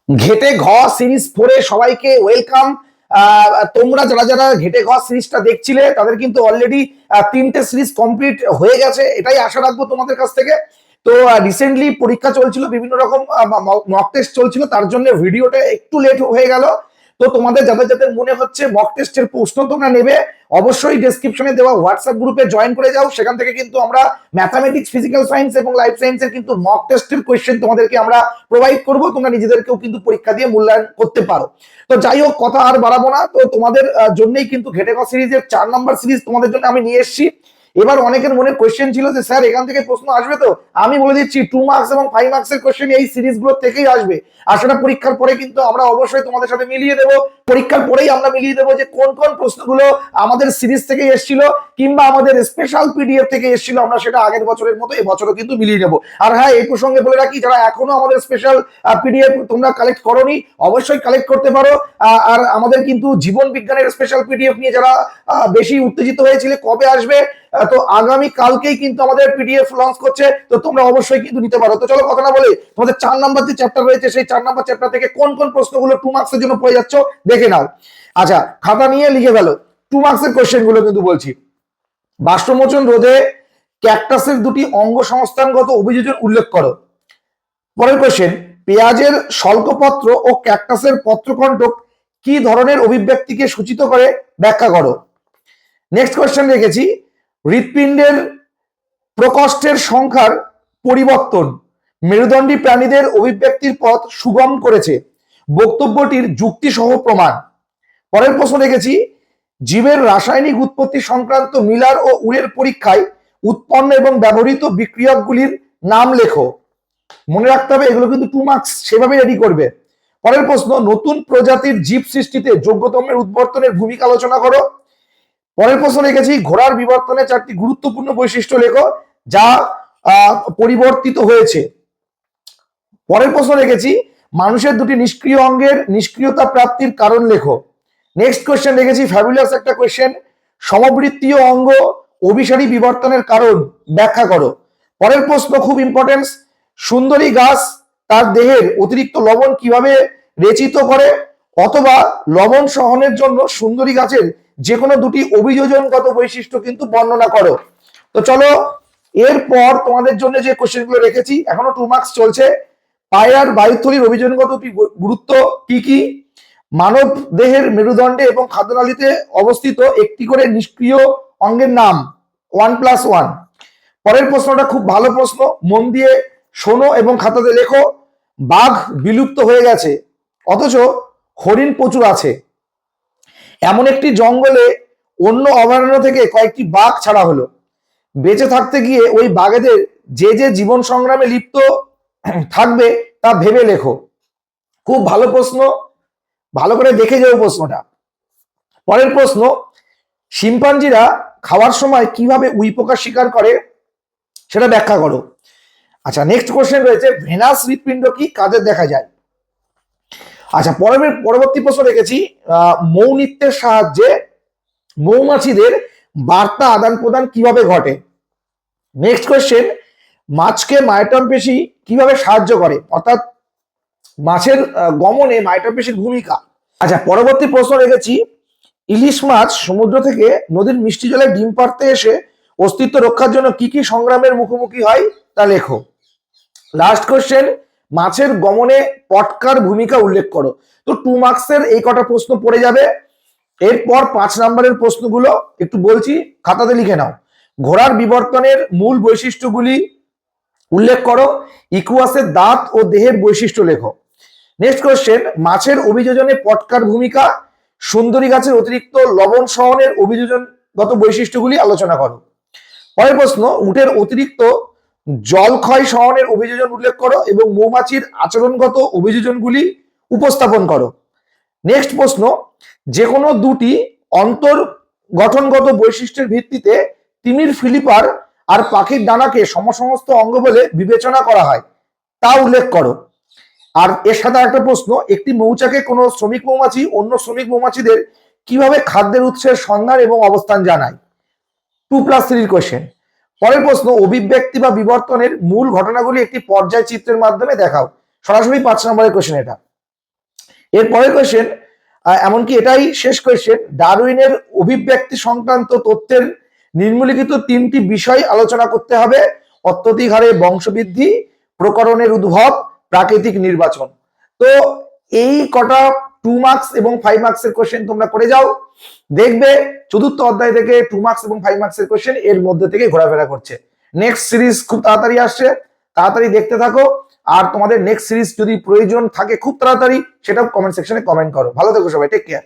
ঘেটে ঘ সিরিজ 4 এ সবাইকে ওয়েলকাম। তোমরা যারা যারা ঘেটে ঘ সিরিজটা দেখছিলে তাদের কিন্তু অলরেডি 3টে সিরিজ কমপ্লিট হয়ে গেছে, এটাই আশা রাখবো তোমাদের কাছ থেকে। তো রিসেন্টলি পরীক্ষা চলছিল, বিভিন্ন রকম মক টেস্ট চলছিল, তার জন্য ভিডিওটা একটু লেট হয়ে গেল। তো তোমাদের যাদের যাদের মনে হচ্ছে মক টেস্টের প্রশ্ন তোমরা নেবে, অবশ্যই ডেসক্রিপশনে দেওয়া হোয়াটসঅ্যাপ গ্রুপে জয়েন করে যাও। সেখান থেকে কিন্তু আমরা ম্যাথামেটিক্স, ফিজিক্যাল সায়েন্স এবং লাইফ সায়েন্সের কিন্তু মক টেস্টের কোয়েশ্চেন তোমাদেরকে আমরা প্রোভাইড করব, তোমরা নিজেদেরকেও কিন্তু পরীক্ষা দিয়ে মূল্যায়ন করতে পারো। তো যাই হোক, কথা আর বাড়াবো না। তো তোমাদের জন্যই কিন্তু ঘেটে ঘ সিরিজের 4 নম্বর সিরিজ তোমাদের জন্য আমি নিয়ে এসেছি। এবার অনেকের মনে কোয়েশ্চেন ছিল যে স্যার এখান থেকে প্রশ্ন আসবে, তো আমি বলে দিচ্ছি 2 মার্কস এবং 5 মার্কসের কোয়েশ্চেন এই সিরিজগুলো থেকেই আসবে। আর সেটা পরীক্ষার পরে কিন্তু আমরা অবশ্যই তোমাদের সাথে মিলিয়ে দেবো। পরীক্ষার পরেই আমরা মিলিয়ে দেবো যে কোন কোন প্রশ্নগুলো আমাদের সিরিজ থেকে এসেছিল কিংবা আমাদের স্পেশাল পিডিএফ থেকে এসেছিল, আমরা সেটা আগের বছরের মতো এবছরও কিন্তু মিলিয়ে নেবো। আর হ্যাঁ, এই প্রসঙ্গে বলে রাখি, যারা এখনো আমাদের স্পেশাল পিডিএফ তোমরা কালেক্ট করোনি, অবশ্যই কালেক্ট করতে পারো। আর আমাদের কিন্তু জীবন বিজ্ঞানের স্পেশাল পিডিএফ নিয়ে যারা বেশি উত্তেজিত হয়েছিল কবে আসবে, তো আগামী কালকেই কিন্তু আমাদের পিডিএফ লঞ্চ করছে, তো তোমরা অবশ্যই কিন্তু নিতে পারো। তো চলো কথা না বলে তোমাদের 4 নম্বর যে চ্যাপ্টার রয়েছে সেই 4 নম্বর চ্যাপ্টার থেকে কোন কোন প্রশ্নগুলো 2 মার্কসের জন্য পড়ে যাচ্ছ দেখে নাও। আচ্ছা, খাতা নিয়ে লিখে ফেলো 2 মার্কসের কোশ্চেন গুলো কিন্তু বলছি। বাষ্পমোচন রোধে ক্যাকটাসের দুটি অঙ্গ সংস্থানগত অভিযোজন উল্লেখ করো। পরের কোশ্চেন, পেঁয়াজের শল্কপত্র ও ক্যাকটাসের পত্রকণ্টক কি ধরনের অভিব্যক্তিকে সূচিত করে ব্যাখ্যা করো। নেক্সট কোশ্চেন রেখেছি, হৃৎপিণ্ডের প্রকোষ্ঠের সংখ্যার পরিবর্তন মেরুদণ্ডী প্রাণীদের অভিব্যক্তির পথ সুগম করেছে, বক্তব্যটির যুক্তি সহ প্রমাণ। পরের প্রশ্ন রেখেছি, জীবের রাসায়নিক উৎপত্তি সংক্রান্ত মিলার ও উরের পরীক্ষায় উৎপন্ন এবং ব্যবহৃত বিক্রিয়কগুলির নাম লেখো। মনে রাখতে হবে এগুলো কিন্তু 2 মার্কস, সেভাবে রেডি করবে। পরের প্রশ্ন, নতুন প্রজাতির জীব সৃষ্টিতে যোগ্যতমের উদ্বর্তনের ভূমিকা আলোচনা করো। পরের প্রশ্ন রেখেছি, ঘোড়ার বিবর্তনে 4টি গুরুত্বপূর্ণ বৈশিষ্ট্য লেখো যা পরিবর্তিত হয়েছে। পরের প্রশ্ন রেখেছি, মানুষের দুটি নিষ্ক্রিয় অঙ্গের নিষ্ক্রিয়তা প্রাপ্তির কারণ লেখো। নেক্সট কোয়েশ্চেন রেখেছি, ফ্যাবুলাস একটা কোয়েশ্চেন, সমবৃত্তীয় অঙ্গ অভিসারী বিবর্তনের কারণ ব্যাখ্যা করো। পরের প্রশ্ন খুব ইম্পর্টেন্স, সুন্দরী গাছ তার দেহের অতিরিক্ত লবণ কিভাবে রেচিত করে, অথবা লবণ সহনের জন্য সুন্দরী গাছের যে কোনো দুটি অভিযোজনগত বৈশিষ্ট্য কিন্তু বর্ণনা করো। তো চলো, এরপর তোমাদের জন্য যে কোশ্চেনগুলো রেখেছি, এখনো 2 মার্কস চলছে। পায়রার বায়ুথলির অভিযোজনগত গুরুত্ব কি কি, মানব দেহের মেরুদণ্ডে এবং খাদ্যনালীতে অবস্থিত একটি করে নিষ্ক্রিয় অঙ্গের নাম 1+1। পরের প্রশ্নটা খুব ভালো প্রশ্ন, মন দিয়ে শোনো এবং খাতাতে লেখো। বাঘ বিলুপ্ত হয়ে গেছে অথচ হরিণ প্রচুর আছে, এমন একটি জঙ্গলে অন্য অভয়ারণ্য থেকে কয়েকটি বাঘ ছাড়া হলো, বেঁচে থাকতে গিয়ে ওই বাঘেদের যে যে জীবন সংগ্রামে লিপ্ত থাকবে তা ভেবে লেখো। খুব ভালো প্রশ্ন, ভালো করে দেখে যাও প্রশ্নটা। পরের প্রশ্ন, শিম্পাঞ্জিরা খাওয়ার সময় কিভাবে উইপোকা শিকার করে সেটা ব্যাখ্যা করো। আচ্ছা, নেক্সট কোশ্চেন রয়েছে, ভেনাস হৃৎপিণ্ড কি কাজে দেখা যায়। আচ্ছা, পরবর্তী প্রশ্ন রেখেছি, মৌনিত্যের সাহায্যে মৌমাছিদের বার্তা আদান প্রদান কিভাবে ঘটে। নেক্সট কোশ্চেন, মাছকে মায়োটম পেশি কিভাবে সাহায্য করে, অর্থাৎ মাছের গমনে মায়োটম পেশির ভূমিকা। আচ্ছা, পরবর্তী প্রশ্ন রেখেছি, ইলিশ মাছ সমুদ্র থেকে নদীর মিষ্টি জলে ডিম পাড়তে এসে অস্তিত্ব রক্ষার জন্য কি কি সংগ্রামের মুখোমুখি হয় তা লেখো। লাস্ট কোশ্চেন, মাছের গমনে পটকার ভূমিকা উল্লেখ করো। তো 2 মার্কসের এই কটা প্রশ্ন পড়ে যাবে। এরপর 5 নম্বরের প্রশ্নগুলো একটু বলছি, খাতাতে লিখে নাও। ঘোড়ার বিবর্তনের মূল বৈশিষ্ট্যগুলি উল্লেখ করো, ইকুয়াসের দাঁত ও দেহের বৈশিষ্ট্য লেখো। নেক্সট কোশ্চেন, মাছের অভিযোজনে পটকার ভূমিকা, সুন্দরী গাছের অতিরিক্ত লবণ সহনের অভিযোজনগত বৈশিষ্ট্যগুলি আলোচনা করো। পরের প্রশ্ন, উটের অতিরিক্ত জল ক্ষয় সহনের অভিযোজন উল্লেখ করো এবং মৌমাছির আচরণগত অভিযোজনগুলি উপস্থাপন করো। নেক্সট প্রশ্ন, যে কোনো দুটি অন্তর গঠনগত বৈশিষ্ট্যের ভিত্তিতে তিমির ফিলিপার আর পাখির ডানাকে সমসমস্ত অঙ্গ বলে বিবেচনা করা হয় তা উল্লেখ করো। আর এর সাথে একটা প্রশ্ন, একটি মৌচাকে কোনো শ্রমিক মৌমাছি অন্য শ্রমিক মৌমাছিদের কিভাবে খাদ্যের উৎসের সন্ধান এবং অবস্থান জানায়। 2+3 কোশ্চেন। পরের প্রশ্ন, অভিব্যক্তি বা বিবর্তনের মূল ঘটনাগুলি একটি পর্যায় চিত্রের মাধ্যমে দেখাও। সরাসরি 5 নম্বরের কোশ্চেন এটা। এরপরের কোয়েশ্চেন, এমনকি এটাই শেষ কোয়েশ্চেন, ডারউইনের অভিব্যক্তি সংক্রান্ত তথ্যের নিম্নলিখিত তিনটি বিষয় আলোচনা করতে হবে: অত্যধিক হারে বংশবৃদ্ধি, প্রকরণের উদ্ভব, প্রাকৃতিক নির্বাচন। তো এই কটা 2 মার্কস এবং 5 মার্কসের কোয়েশ্চেন তোমরা করে যাও, দেখবে চতুর্থ অধ্যায় থেকে 2 মার্কস এবং 5 মার্কসের কোয়েশ্চেন এর মধ্যে থেকে ঘোরাফেরা করছে। নেক্সট সিরিজ খুব তাড়াতাড়ি আসছে, তাড়াতাড়ি দেখতে থাকো। আর তোমাদের নেক্সট সিরিজ যদি প্রয়োজন থাকে খুব তাড়াতাড়ি, সেটাও কমেন্ট সেকশনে কমেন্ট করো। ভালো থেকো সবাই, টেক কেয়ার।